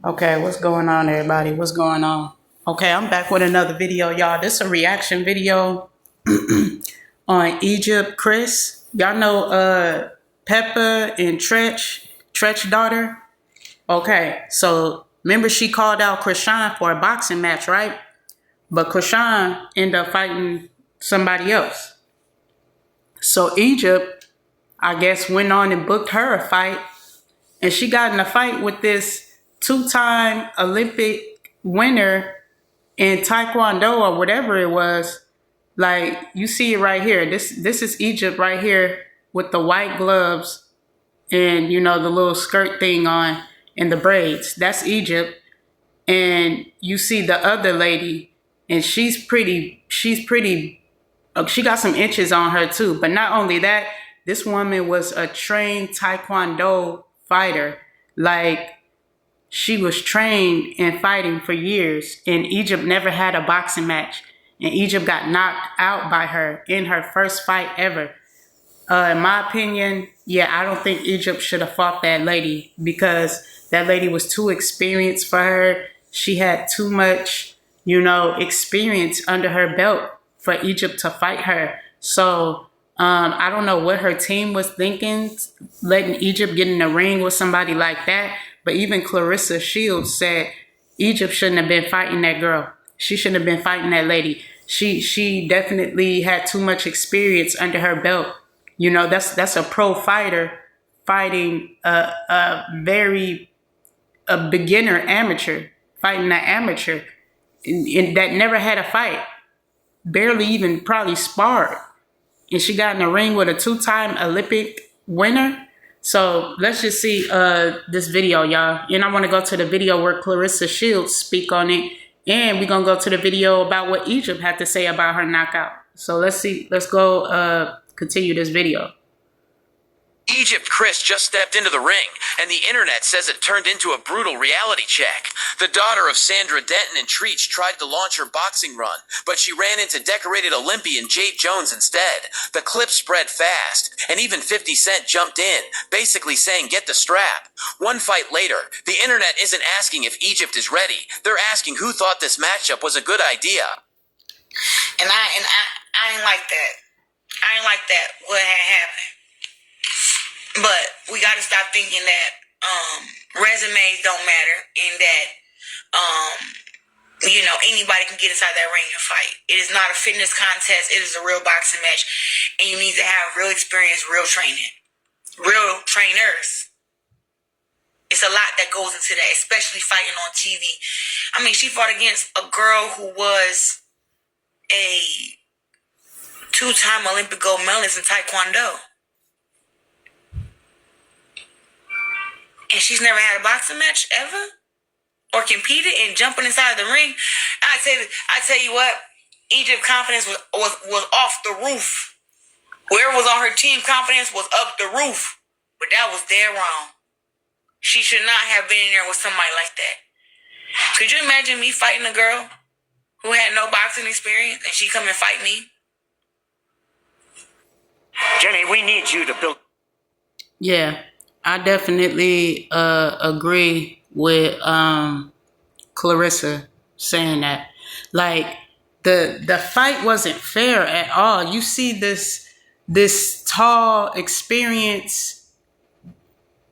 Okay, what's going on, everybody? What's going on? Okay, I'm back with another video, y'all. This is a reaction video on Egypt Criss. Y'all know Peppa and Tretch daughter. Okay, so remember she called out Krishan for a boxing match, right? But Krishan ended up fighting somebody else. So Egypt, I guess, went on and booked her a fight, and she got in a fight with this two-time Olympic winner in Taekwondo or whatever it was. Like, you see it right here. This is Egypt right here with the white gloves and, you know, the little skirt thing on and the braids. That's Egypt. And you see the other lady, and she got some inches on her too. But not only that, this woman was a trained Taekwondo fighter. Like, she was trained in fighting for years, and Egypt never had a boxing match. And Egypt got knocked out by her in her first fight ever. In my opinion, yeah, I don't think Egypt should have fought that lady because that lady was too experienced for her. She had too much, you know, experience under her belt for Egypt to fight her. So I don't know what her team was thinking, letting Egypt get in the ring with somebody like that. But even Clarissa Shields said Egypt shouldn't have been fighting that girl. She shouldn't have been fighting that lady. She definitely had too much experience under her belt. You know, that's a pro fighter fighting a beginner amateur, fighting an amateur and that never had a fight, barely even probably sparred. And she got in the ring with a two-time Olympic winner. So let's just see this video, y'all. And I want to go to the video where Clarissa Shields speak on it. And we're going to go to the video about what Egypt had to say about her knockout. So let's see. Let's go continue this video. Egypt Criss just stepped into the ring, and the internet says it turned into a brutal reality check. The daughter of Sandra Denton and Treach tried to launch her boxing run, but she ran into decorated Olympian Jade Jones instead. The clip spread fast, and even 50 Cent jumped in, basically saying, "Get the strap." One fight later, the internet isn't asking if Egypt is ready. They're asking who thought this matchup was a good idea. And I ain't like that. I ain't like that, what had happened. But we got to stop thinking that resumes don't matter and that, you know, anybody can get inside that ring and fight. It is not a fitness contest. It is a real boxing match. And you need to have real experience, real training, real trainers. It's a lot that goes into that, especially fighting on TV. I mean, she fought against a girl who was a two-time Olympic gold medalist in Taekwondo. And she's never had a boxing match ever? Or competed in jumping inside the ring? I tell you what, Egypt's confidence was off the roof. Whoever was on her team, confidence was up the roof. But that was dead wrong. She should not have been in there with somebody like that. Could you imagine me fighting a girl who had no boxing experience and she come and fight me? Jenny, we need you to build... Yeah, I definitely agree with Clarissa saying that. Like, the fight wasn't fair at all. You see this tall, experienced,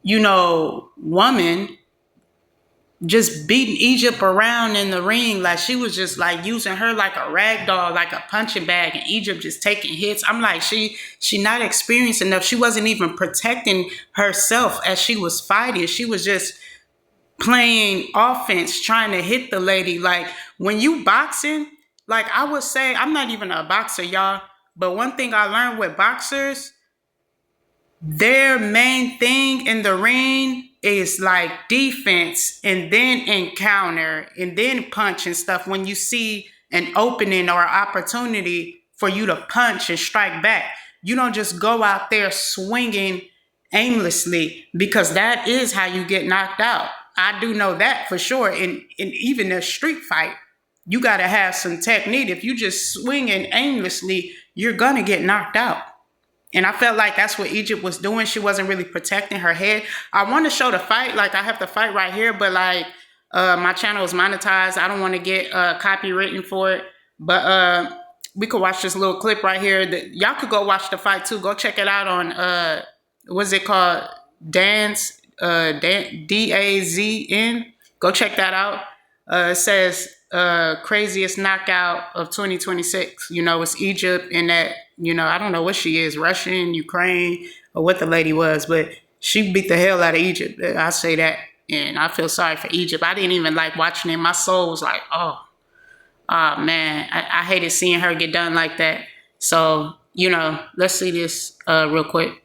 you know, woman just beating Egypt around in the ring. Like, she was just like using her like a rag doll, like a punching bag, and Egypt just taking hits. I'm like, she not experienced enough. She wasn't even protecting herself as she was fighting. She was just playing offense, trying to hit the lady. Like, when you boxing, like, I would say, I'm not even a boxer, y'all, but one thing I learned with boxers, their main thing in the ring is like defense and then encounter and then punch and stuff. When you see an opening or opportunity for you to punch and strike back, you don't just go out there swinging aimlessly, because that is how you get knocked out. I do know that for sure. In even a street fight, you got to have some technique. If you just swinging aimlessly, you're going to get knocked out. And I felt like that's what Egypt was doing. She wasn't really protecting her head. I want to show the fight. Like, I have the fight right here, but like, My channel is monetized. I don't want to get copywritten for it, but we could watch this little clip right here. Y'all could go watch the fight too. Go check it out on what's it called? Dance DAZN. Go check that out. It says craziest knockout of 2026. You know, it's Egypt and that. You know, I don't know what she is, Russian, Ukraine, or what the lady was, but she beat the hell out of Egypt. I say that, and I feel sorry for Egypt. I didn't even like watching it. My soul was like, oh man, I hated seeing her get done like that. So, you know, let's see this real quick.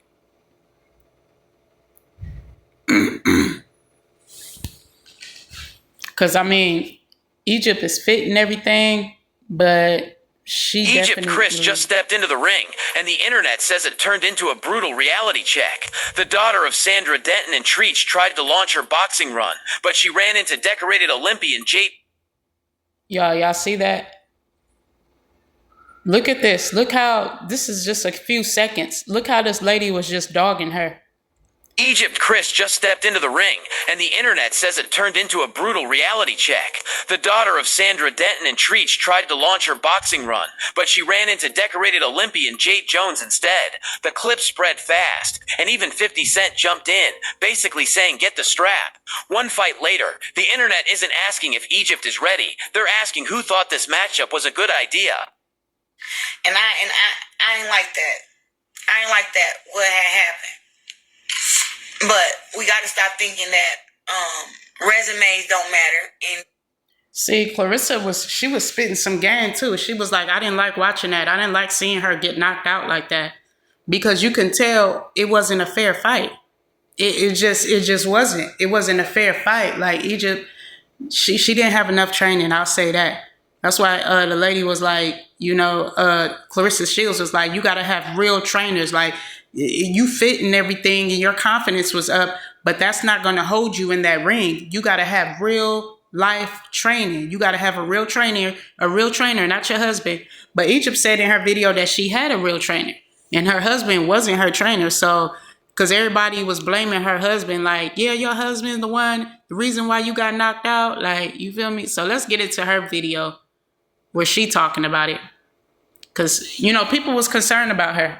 Because, I mean, Egypt is fit and everything, but Egypt Criss just stepped into the ring, and the internet says it turned into a brutal reality check. The daughter of Sandra Denton and Treach tried to launch her boxing run, but she ran into decorated Olympian Jade. Y'all see that? Look at this. Look how, this is just a few seconds. Look how this lady was just dogging her. Egypt Criss just stepped into the ring, and the internet says it turned into a brutal reality check. The daughter of Sandra Denton and Treach tried to launch her boxing run, but she ran into decorated Olympian Jade Jones instead. The clip spread fast, and even 50 Cent jumped in, basically saying, "Get the strap." One fight later, the internet isn't asking if Egypt is ready. They're asking who thought this matchup was a good idea. And I ain't like that. I ain't like that, what had happened. But we got to stop thinking that resumes don't matter. And see, Clarissa was spitting some game too. She was like, I didn't like watching that. I didn't like seeing her get knocked out like that, because you can tell it wasn't a fair fight. It just wasn't. It wasn't a fair fight. Like Egypt, she didn't have enough training. I'll say that. That's why the lady was like, you know, Clarissa Shields was like, you got to have real trainers. Like, you fit and everything and your confidence was up, but that's not going to hold you in that ring. You got to have real life training. You got to have a real trainer, not your husband. But Egypt said in her video that she had a real trainer and her husband wasn't her trainer. So, because everybody was blaming her husband, like, yeah, your husband's the reason why you got knocked out. Like, you feel me? So let's get into her video where she talking about it. Because, you know, people was concerned about her.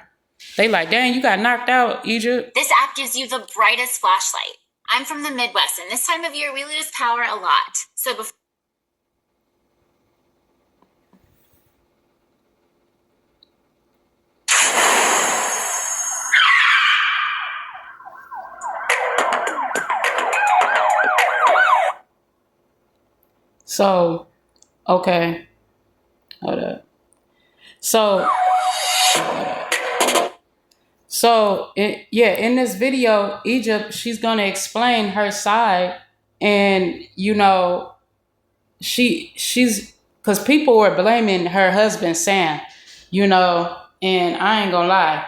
They like, dang, you got knocked out, Egypt. This app gives you the brightest flashlight. I'm from the Midwest, and this time of year, we lose power a lot. So before... So, okay. Hold up. So, in this video, Egypt, she's going to explain her side. And, you know, she's, because people were blaming her husband, Sam, you know, and I ain't going to lie.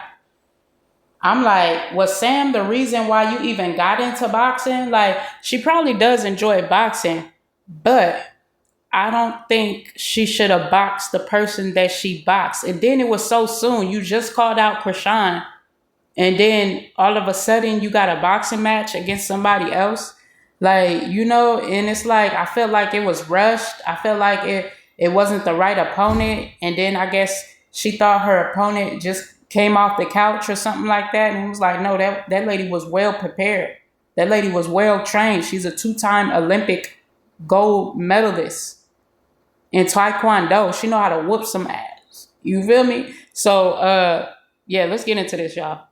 I'm like, was Sam the reason why you even got into boxing? Like, she probably does enjoy boxing, but I don't think she should have boxed the person that she boxed. And then it was so soon. You just called out Krishan. And then all of a sudden you got a boxing match against somebody else. Like, you know, and it's like, I felt like it was rushed. I felt like it wasn't the right opponent. And then I guess she thought her opponent just came off the couch or something like that. And it was like, no, that lady was well prepared. That lady was well trained. She's a 2-time Olympic gold medalist in Taekwondo. She know how to whoop some ass. You feel me? So, yeah, let's get into this, y'all.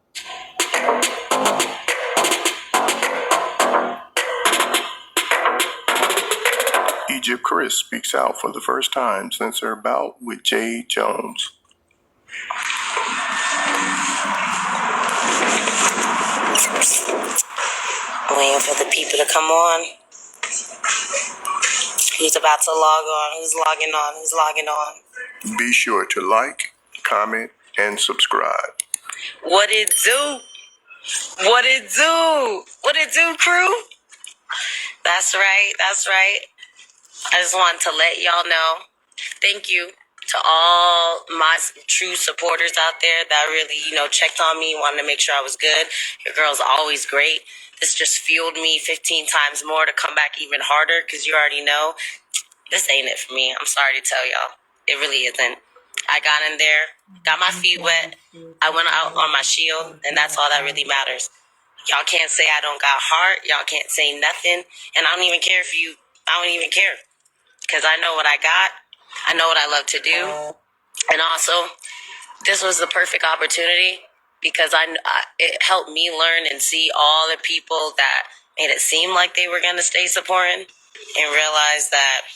Egypt Criss speaks out for the first time since her bout with Jade Jones. waiting for the people to come on. Who's about to log on? Who's logging on? Who's logging on? Be sure to like, comment, and subscribe. What it do? What it do? What it do, crew? That's right. That's right. I just wanted to let y'all know. Thank you to all my true supporters out there that really, checked on me, wanted to make sure I was good. Your girl's always great. this just fueled me 15 times more to come back even harder, because you already know this ain't it for me. I'm sorry to tell y'all. It really isn't. I got in there, got my feet wet. I went out on my shield, and that's all that really matters. Y'all can't say I don't got heart. Y'all can't say nothing. And I don't even care I don't even care. Because I know what I got. I know what I love to do. And also, this was the perfect opportunity because it helped me learn and see all the people that made it seem like they were going to stay supporting, and realize that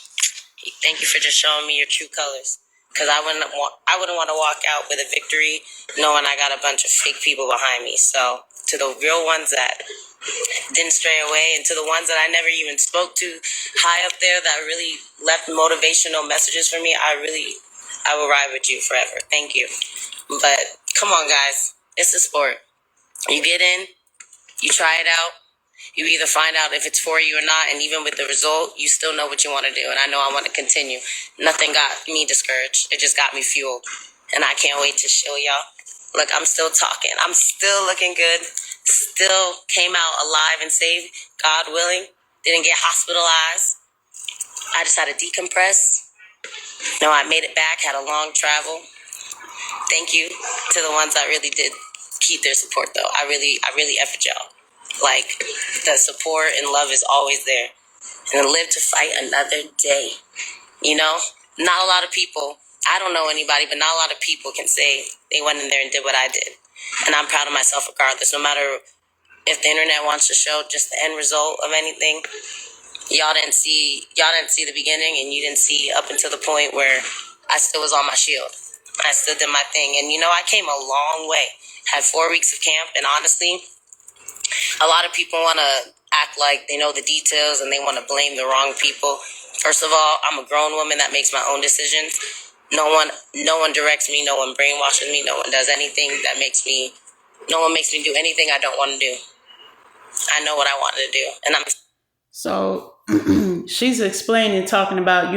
thank you for just showing me your true colors. Because I wouldn't want to walk out with a victory knowing I got a bunch of fake people behind me. So to the real ones that didn't stray away, and to the ones that I never even spoke to high up there that really left motivational messages for me, I will ride with you forever. Thank you. But come on, guys. It's a sport. You get in, you try it out. You either find out if it's for you or not, and even with the result, you still know what you want to do. And I know I want to continue. Nothing got me discouraged. It just got me fueled. And I can't wait to show y'all. Look, I'm still talking. I'm still looking good. Still came out alive and safe, God willing. Didn't get hospitalized. I just had to decompress. No, I made it back, had a long travel. Thank you to the ones that really did keep their support, though. I really effed y'all. Like, the support and love is always there. And to live to fight another day. You know, not a lot of people, I don't know anybody, but not a lot of people can say they went in there and did what I did. And I'm proud of myself regardless. No matter if the internet wants to show just the end result of anything, y'all didn't see the beginning, and you didn't see up until the point where I still was on my shield. I still did my thing. And, you know, I came a long way. Had 4 weeks of camp, and honestly, a lot of people want to act like they know the details and they want to blame the wrong people. First of all, I'm a grown woman that makes my own decisions. No one directs me. No one brainwashes me. No one does anything no one makes me do anything I don't want to do. I know what I wanted to do. And So she's explaining, talking about,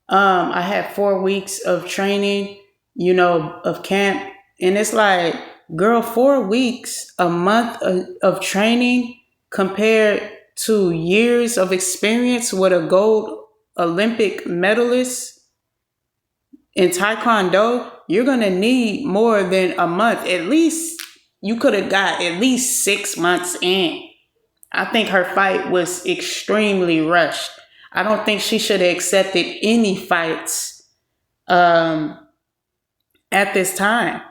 I had 4 weeks of training, of camp. And it's like, girl, 4 weeks, a month of training compared to years of experience with a gold Olympic medalist in Taekwondo, you're going to need more than a month. At least you could have got at least 6 months in. I think her fight was extremely rushed. I don't think she should have accepted any fights at this time.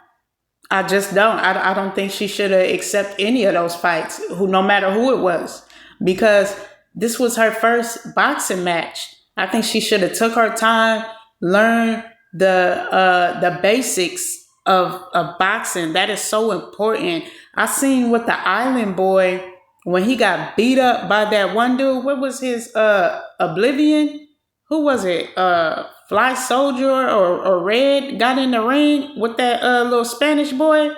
I just don't. I don't think she should have accepted any of those fights, no matter who it was, because this was her first boxing match. I think she should have took her time, learn the basics of boxing. That is so important. I seen with the Island Boy when he got beat up by that one dude. What was his Oblivion? Who was it? Fly Soldier or Red got in the ring with that little Spanish boy.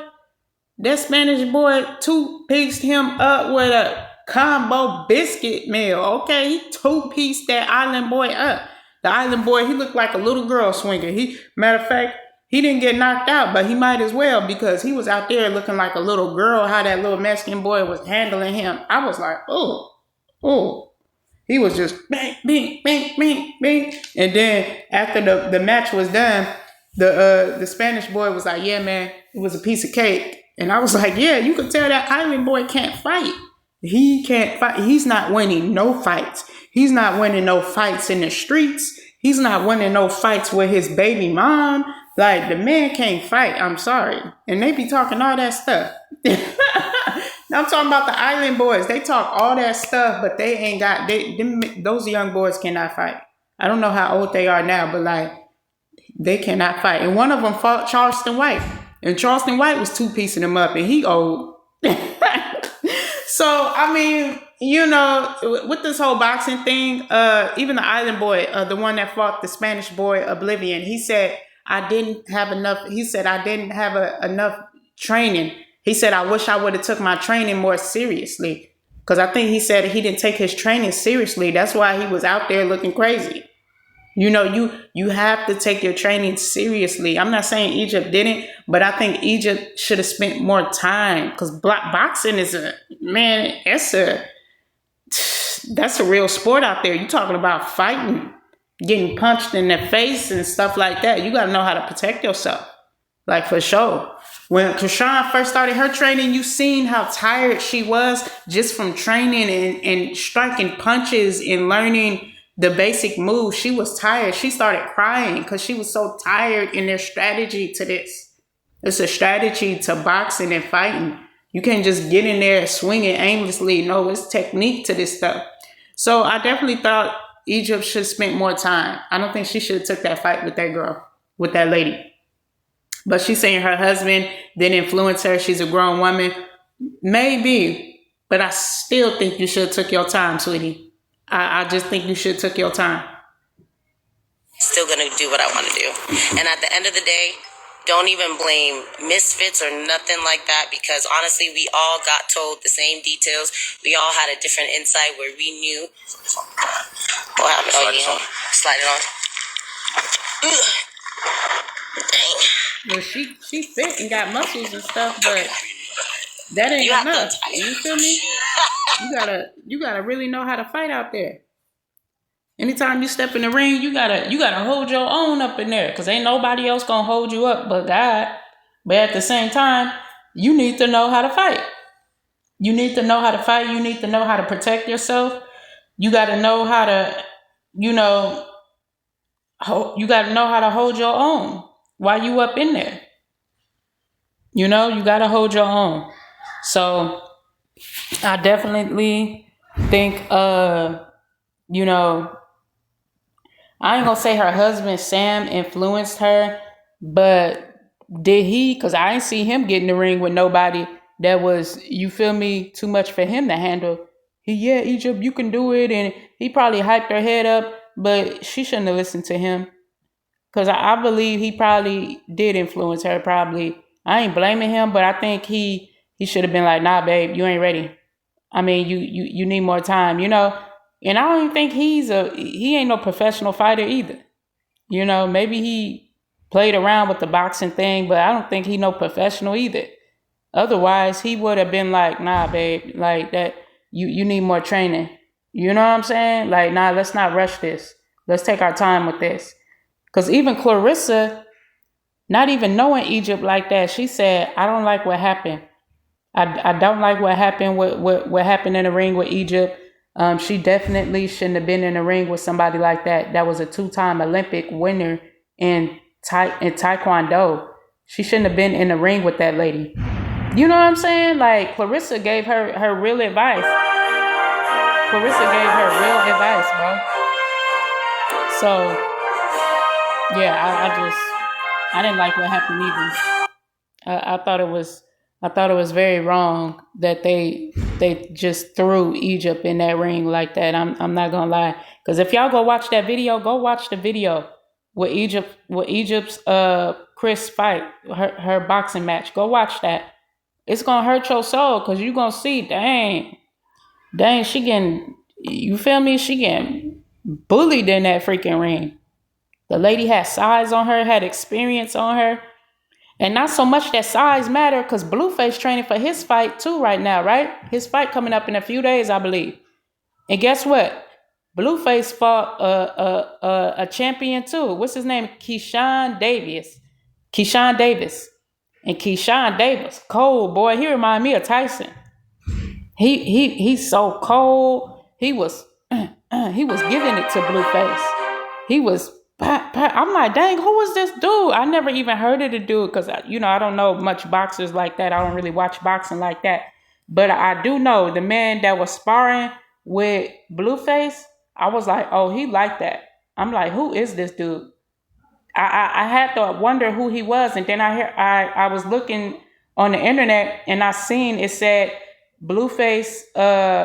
That Spanish boy two-pieced him up with a combo biscuit meal. Okay, he two-pieced that Island Boy up. The Island Boy, he looked like a little girl swinger. Matter of fact, he didn't get knocked out, but he might as well, because he was out there looking like a little girl, how that little Mexican boy was handling him. I was like, oh. He was just bang, bang, bang, bang, bang. And then after the match was done, the Spanish boy was like, yeah, man, it was a piece of cake. And I was like, yeah, you could tell that Island Boy can't fight. He can't fight. He's not winning no fights. He's not winning no fights in the streets. He's not winning no fights with his baby mom. Like, the man can't fight. I'm sorry. And they be talking all that stuff. I'm talking about the Island Boys. They talk all that stuff, but they ain't got, those young boys cannot fight. I don't know how old they are now, but like, they cannot fight. And one of them fought Charleston White. And Charleston White was two-piecing him up, and he old. So, I mean, with this whole boxing thing, even the Island Boy, the one that fought the Spanish boy Oblivion, he said, I didn't have enough enough training. He said, I wish I would have took my training more seriously. Because I think he said he didn't take his training seriously. That's why he was out there looking crazy. You have to take your training seriously. I'm not saying Egypt didn't, but I think Egypt should have spent more time, because boxing is that's a real sport out there. You talking about fighting, getting punched in the face and stuff like that. You got to know how to protect yourself, like, for sure. When Krishan first started her training, you seen how tired she was just from training and striking punches and learning the basic moves. She was tired. She started crying because she was so tired in their strategy to this. It's a strategy to boxing and fighting. You can't just get in there swinging aimlessly. No, it's technique to this stuff. So I definitely thought Egypt should have spent more time. I don't think she should have took that fight with that girl, with that lady. But she's saying her husband didn't influence her. She's a grown woman. Maybe. But I still think you should have took your time, sweetie. I just think you should have took your time. Still gonna do what I want to do. And at the end of the day, don't even blame misfits or nothing like that, because honestly, we all got told the same details. We all had a different insight where we knew what happened. Oh, yeah. Slide it on. Ugh. Dang. Well, she fit and got muscles and stuff, but that ain't enough. You feel me? You gotta really know how to fight out there. Anytime you step in the ring, you gotta hold your own up in there, because ain't nobody else gonna hold you up but God. But at the same time, you need to know how to fight. You need to know how to fight. You need to know how to protect yourself. You gotta know how to, you gotta know how to hold your own while you up in there. You gotta hold your own. So I definitely think, I ain't gonna say her husband Sam influenced her, but did he? Because I ain't see him get in the ring with nobody that was, you feel me, too much for him to handle. Egypt, you can do it, and he probably hyped her head up, but she shouldn't have listened to him. Because I believe he probably did influence her, probably. I ain't blaming him, but I think he should have been like, nah, babe, you ain't ready. I mean, you need more time, And I don't even think he ain't no professional fighter either. Maybe he played around with the boxing thing, but I don't think he no professional either. Otherwise, he would have been like, nah, babe, like that, you need more training. You know what I'm saying? Like, nah, let's not rush this. Let's take our time with this. Because even Clarissa, not even knowing Egypt like that, she said, I don't like what happened. I don't like what happened, what happened in the ring with Egypt. She definitely shouldn't have been in the ring with somebody like that. That was a 2-time Olympic winner in Taekwondo. She shouldn't have been in the ring with that lady. You know what I'm saying? Like, Clarissa gave her real advice. Clarissa gave her real advice, bro. So, yeah, I didn't like what happened either. I thought it was very wrong that they just threw Egypt in that ring like that. I'm not gonna lie, because if y'all go watch that video, go watch the video with Egypt's Criss fight, her boxing match. Go watch that. It's gonna hurt your soul, because you're gonna see, dang, she getting, you feel me? She getting bullied in that freaking ring. The lady had size on her, had experience on her. And not so much that size matter, because Blueface training for his fight too right now, right? His fight coming up in a few days, I believe. And guess what? Blueface fought a champion too. What's his name? Keyshawn Davis. And Keyshawn Davis, cold boy. He remind me of Tyson. He's so cold. He was giving it to Blueface. He was. I'm like, dang, who is this dude? I never even heard of the dude, because I don't know much boxers like that. I don't really watch boxing like that. But I do know the man that was sparring with Blueface. I was like, oh, he like that. I'm like, who is this dude? I had to wonder who he was, and then I was looking on the internet, and I seen it said Blueface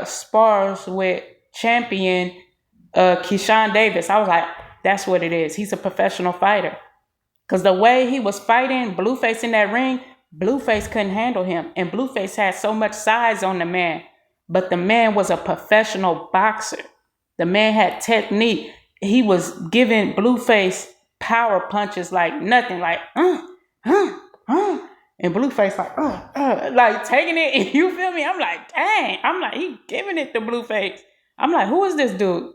spars with champion Keyshawn Davis. I was like, that's what it is. He's a professional fighter. Because the way he was fighting Blueface in that ring, Blueface couldn't handle him. And Blueface had so much size on the man. But the man was a professional boxer. The man had technique. he was giving Blueface power punches like nothing, like and Blueface like taking it. And you feel me? I'm like, dang. I'm like, he giving it to Blueface. I'm like, who is this dude?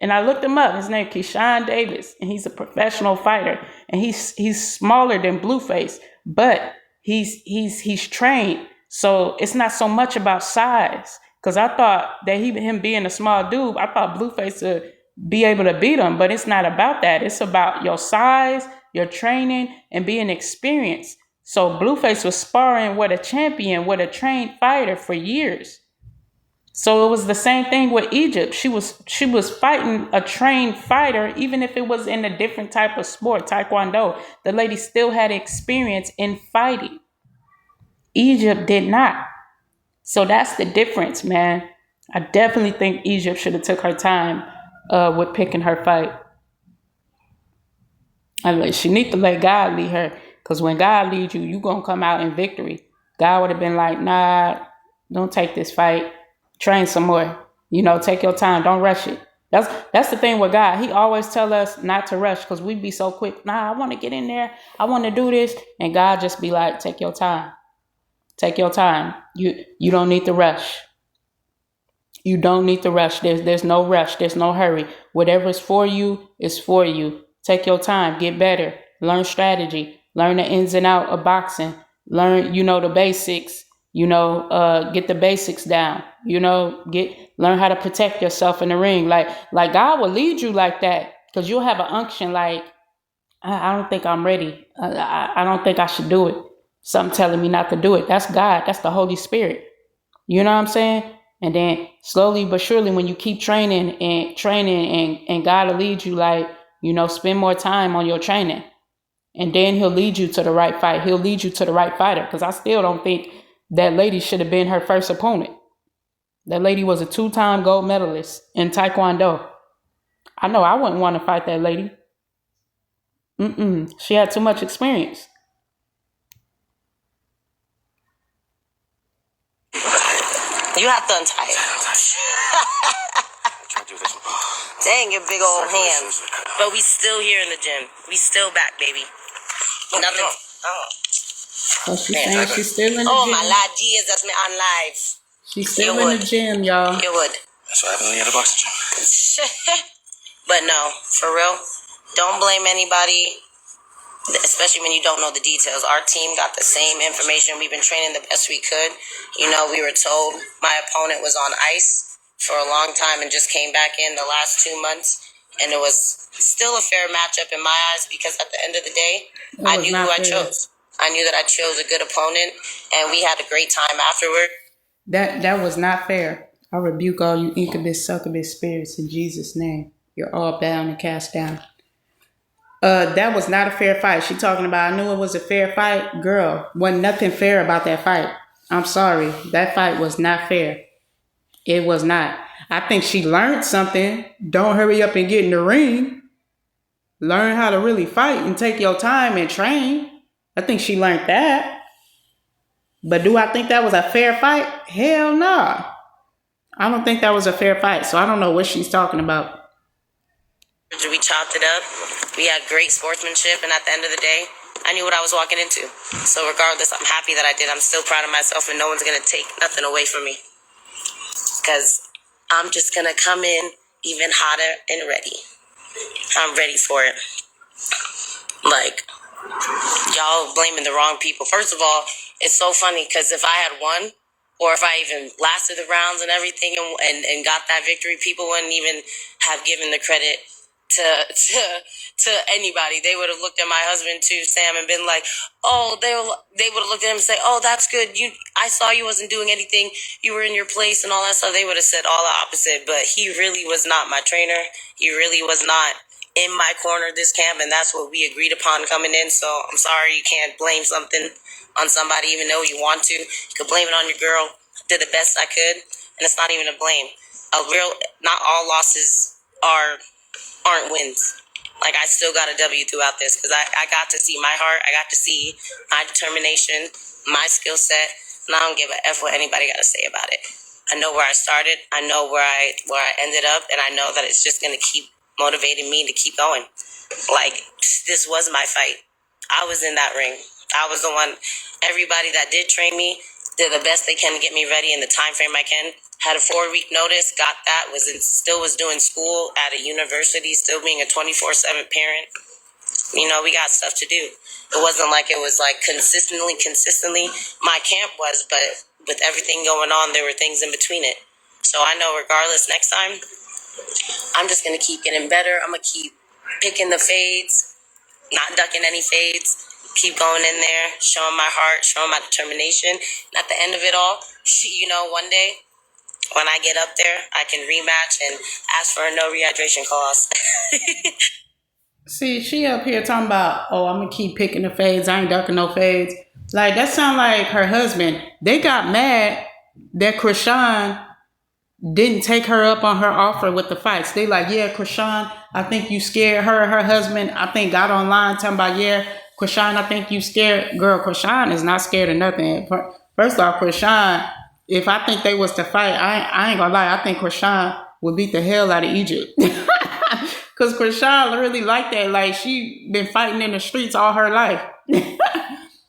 And I looked him up. His name Keyshawn Davis, and he's a professional fighter. And he's smaller than Blueface, but he's trained. So it's not so much about size. Because I thought that him being a small dude, I thought Blueface would be able to beat him. But it's not about that. It's about your size, your training, and being experienced. So Blueface was sparring with a champion, with a trained fighter for years. So it was the same thing with Egypt. She was fighting a trained fighter, even if it was in a different type of sport, Taekwondo. The lady still had experience in fighting. Egypt did not. So that's the difference, man. I definitely think Egypt should have took her time with picking her fight. She need to let God lead her, because when God leads you, you gonna come out in victory. God would have been like, nah, don't take this fight. Train some more. Take your time. Don't rush it. That's the thing with God. He always tell us not to rush, because we be so quick. Nah, I want to get in there. I want to do this. And God just be like, take your time. Take your time. You don't need to rush. You don't need to rush. There's no rush. There's no hurry. Whatever is for you is for you. Take your time. Get better. Learn strategy. Learn the ins and outs of boxing. Learn, the basics. Get the basics down. Learn how to protect yourself in the ring. Like God will lead you like that, because you'll have an unction like, I don't think I'm ready. I don't think I should do it. Something telling me not to do it. That's God. That's the Holy Spirit. You know what I'm saying? And then slowly but surely, when you keep training and God will lead you, like, spend more time on your training. And then he'll lead you to the right fight. He'll lead you to the right fighter. Because I still don't think that lady should have been her first opponent. That lady was a 2-time gold medalist in Taekwondo. I know I wouldn't want to fight that lady. She had too much experience. You have to untie it. Dang, your big old hands. But we still here in the gym. We still back, baby. Nothing. Oh, she's saying she's still in the gym. Oh, my Lord Jesus, me on live. She's still in the gym, y'all. You would. That's what happens when you had a boxing gym. But no, for real, don't blame anybody, especially when you don't know the details. Our team got the same information. We've been training the best we could. We were told my opponent was on ice for a long time and just came back in the last 2 months. And it was still a fair matchup in my eyes, because at the end of the day, I knew who I chose. I knew that I chose a good opponent, and we had a great time afterward. That was not fair. I rebuke all you incubus, succubus spirits in Jesus' name. You're all bound and cast down. That was not a fair fight. She talking about, I knew it was a fair fight. Girl, wasn't nothing fair about that fight. I'm sorry. That fight was not fair. It was not. I think she learned something. Don't hurry up and get in the ring. Learn how to really fight and take your time and train. I think she learned that. But do I think that was a fair fight? Hell no. I don't think that was a fair fight. So I don't know what she's talking about. We chopped it up. We had great sportsmanship. And at the end of the day, I knew what I was walking into. So regardless, I'm happy that I did. I'm still proud of myself, and no one's going to take nothing away from me. Because I'm just going to come in even hotter and ready. I'm ready for it. Like, y'all blaming the wrong people. First of all, it's so funny, because if I had won, or if I even lasted the rounds and everything and got that victory, people wouldn't even have given the credit to anybody. They would have looked at my husband too, Sam, and been like, oh, they would have looked at him and say, oh, that's good. I saw you wasn't doing anything. You were in your place and all that stuff. They would have said all the opposite, but he really was not my trainer. He really was not in my corner this camp, and that's what we agreed upon coming in. So I'm sorry, you can't blame something on somebody even though you want to. You could blame it on your girl. I did the best I could, and it's not even a blame. Not all losses aren't wins. Like, I still got a W throughout this, because I got to see my heart. I got to see my determination, my skill set, and I don't give a F what anybody got to say about it. I know where I started. I know where I ended up, and I know that it's just going to keep motivated me to keep going. Like, this was my fight. I was in that ring. I was the one. Everybody that did train me did the best they can to get me ready in the time frame I can. Had a 4-week notice, got that, still was doing school at a university, still being a 24/7 parent. You know, we got stuff to do. It wasn't like it was like consistently. My camp was, but with everything going on, there were things in between it. So I know regardless, next time, I'm just going to keep getting better. I'm going to keep picking the fades, not ducking any fades. Keep going in there, showing my heart, showing my determination. And at the end of it all, you know, one day, when I get up there, I can rematch and ask for a no rehydration clause. See, she up here talking about, oh, I'm gonna keep picking the fades. I ain't ducking no fades. Like, that sound like her husband. They got mad that Krishan didn't take her up on her offer with the fights. They like, yeah, Krishan, I think you scared her. Her husband, I think, got online talking about, yeah, Krishan, I think you scared. Girl, Krishan is not scared of nothing. First off, Krishan, if I think they was to fight, I ain't gonna lie, I think Krishan would beat the hell out of Egypt. Because Krishan really like that. Like, she been fighting in the streets all her life.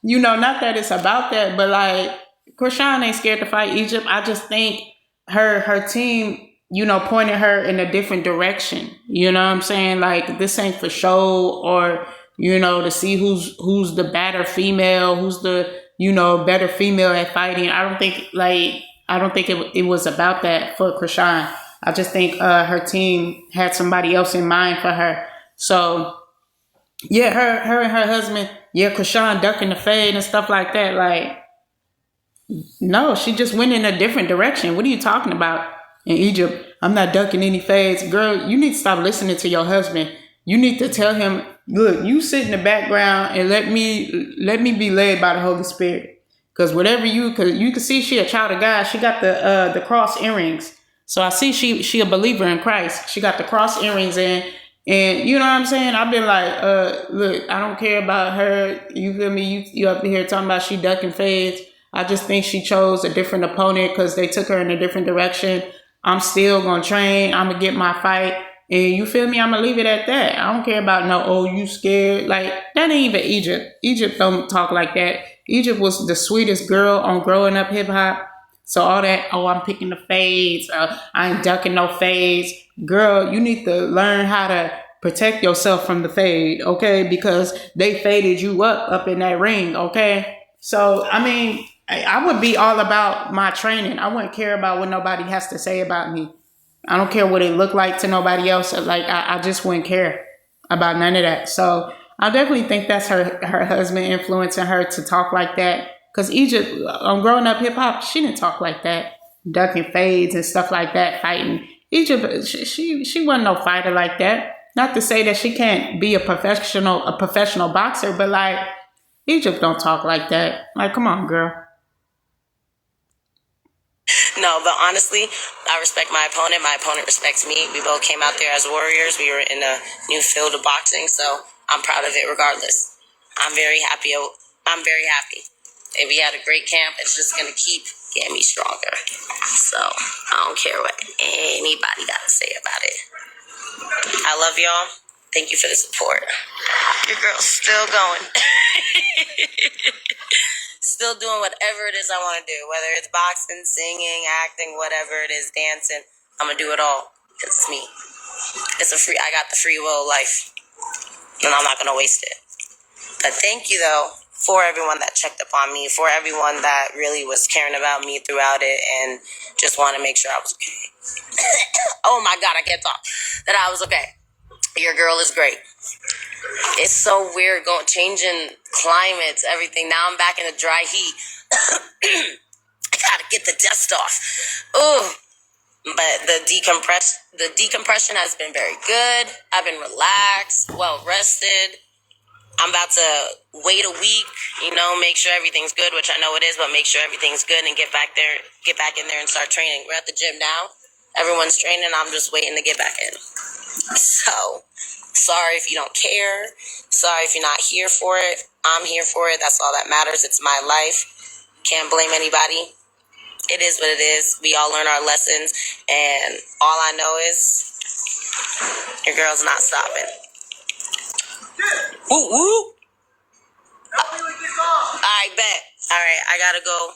You know, not that it's about that, but like, Krishan ain't scared to fight Egypt. I just think her team, you know, pointed her in a different direction. You know what I'm saying? Like, this ain't for show or, you know, to see who's the better female, who's the, you know, better female at fighting. I don't think it was about that for Krishan. I just think her team had somebody else in mind for her. So yeah, her and her husband, yeah, Krishan ducking the fade and stuff like that. Like, no, she just went in a different direction. What are you talking about? In Egypt, I'm not ducking any fades. Girl, you need to stop listening to your husband. You need to tell him, look, you sit in the background and let me be led by the Holy Spirit. Because you can see she a child of God. She got the cross earrings. So I see she a believer in Christ. She got the cross earrings in. And you know what I'm saying? I've been like, look, I don't care about her. You feel me? You up here talking about she ducking fades. I just think she chose a different opponent because they took her in a different direction. I'm still going to train. I'm going to get my fight. And you feel me? I'm going to leave it at that. I don't care about no, oh, you scared. Like, that ain't even Egypt. Egypt don't talk like that. Egypt was the sweetest girl on Growing Up Hip Hop. So all that, oh, I'm picking the fades. I ain't ducking no fades. Girl, you need to learn how to protect yourself from the fade, okay? Because they faded you up in that ring, okay? So, I mean, I would be all about my training. I wouldn't care about what nobody has to say about me. I don't care what it look like to nobody else. Like, I just wouldn't care about none of that. So I definitely think that's her husband influencing her to talk like that. Because Egypt, on Growing Up Hip Hop, she didn't talk like that. Ducking fades and stuff like that, fighting. Egypt, she wasn't no fighter like that. Not to say that she can't be a professional boxer, but like, Egypt don't talk like that. Like, come on, girl. No, but honestly, I respect my opponent. My opponent respects me. We both came out there as warriors. We were in a new field of boxing, so I'm proud of it regardless. I'm very happy. And we had a great camp. It's just going to keep getting me stronger. So I don't care what anybody got to say about it. I love y'all. Thank you for the support. Your girl's still going. Still doing whatever it is I want to do. Whether it's boxing, singing, acting, whatever it is, dancing. I'm going to do it all. Because it's me. I got the free will of life. And I'm not going to waste it. But thank you, though, for everyone that checked up on me, for everyone that really was caring about me throughout it and just wanted to make sure I was okay. Oh, my God, I can't talk. That I was okay. Your girl is great. It's so weird changing climates, everything. Now I'm back in the dry heat. I gotta get the dust off. Ooh. But the decompression has been very good. I've been relaxed, well rested. I'm about to wait a week, make sure everything's good, which I know it is, but make sure everything's good and get back in there and start training. We're at the gym now. Everyone's training. I'm just waiting to get back in. So, sorry if you don't care. Sorry if you're not here for it. I'm here for it. That's all that matters. It's my life. Can't blame anybody. It is what it is. We all learn our lessons. And all I know is Your girl's not stopping. Woo woo. I bet. All right, I gotta go.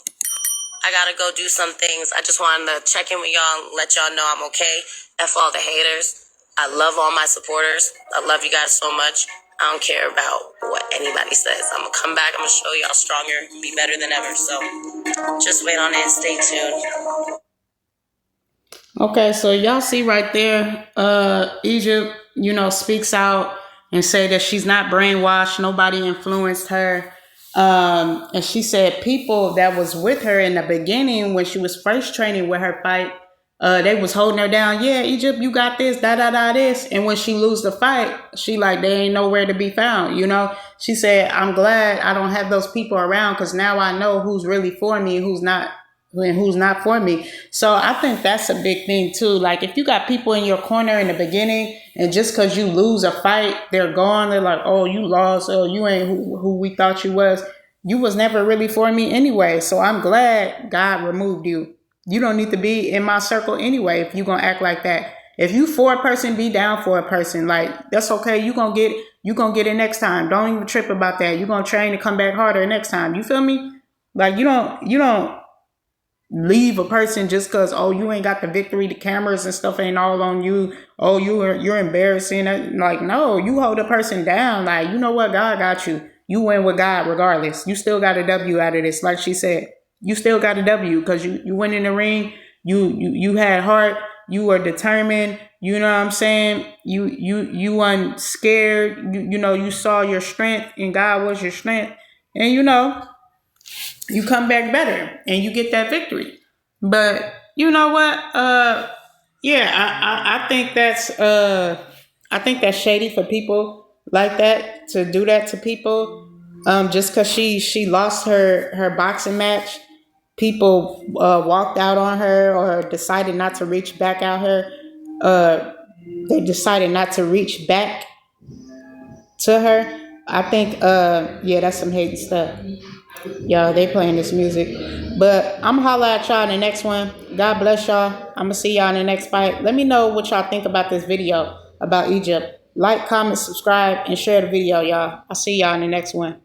I gotta go do some things. I just wanted to check in with y'all and let y'all know I'm okay. F all the haters. I love all my supporters. I love you guys so much. I don't care about what anybody says. I'm gonna come back. I'm gonna show y'all stronger, be better than ever. So just wait on it and stay tuned. Okay, so y'all see right there, Egypt, speaks out and say that she's not brainwashed. Nobody influenced her. And she said people that was with her in the beginning when she was first training with her fight, they was holding her down. Yeah, Egypt, you got this, this. And when she lose the fight, she like, they ain't nowhere to be found, She said, I'm glad I don't have those people around because now I know who's really for me and who's not for me. So I think that's a big thing too. Like if you got people in your corner in the beginning and just because you lose a fight, they're gone. They're like, oh, you lost. Oh, you ain't who we thought you was. You was never really for me anyway. So I'm glad God removed you. You don't need to be in my circle anyway if you're going to act like that. If you for a person, be down for a person. Like, that's okay. You're going to get it next time. Don't even trip about that. You're going to train to come back harder next time. You feel me? Like, you don't leave a person just because, oh, you ain't got the victory, the cameras and stuff ain't all on you. Oh, you're embarrassing. Like, no, you hold a person down. Like, you know what? God got you. You win with God regardless. You still got a W out of this. Like she said, you still got a W because you went in the ring. You had heart. You were determined. You know what I'm saying? You weren't scared. You saw your strength and God was your strength. And you come back better and you get that victory. But you know what? I think that's shady for people like that to do that to people. Just because she lost her boxing match, people walked out on her or decided not to reach back out her. They decided not to reach back to her. I think that's some hate stuff. Y'all, they playing this music. But I'm going to holler at y'all in the next one. God bless y'all. I'm going to see y'all in the next fight. Let me know what y'all think about this video about Egypt. Like, comment, subscribe, and share the video, y'all. I'll see y'all in the next one.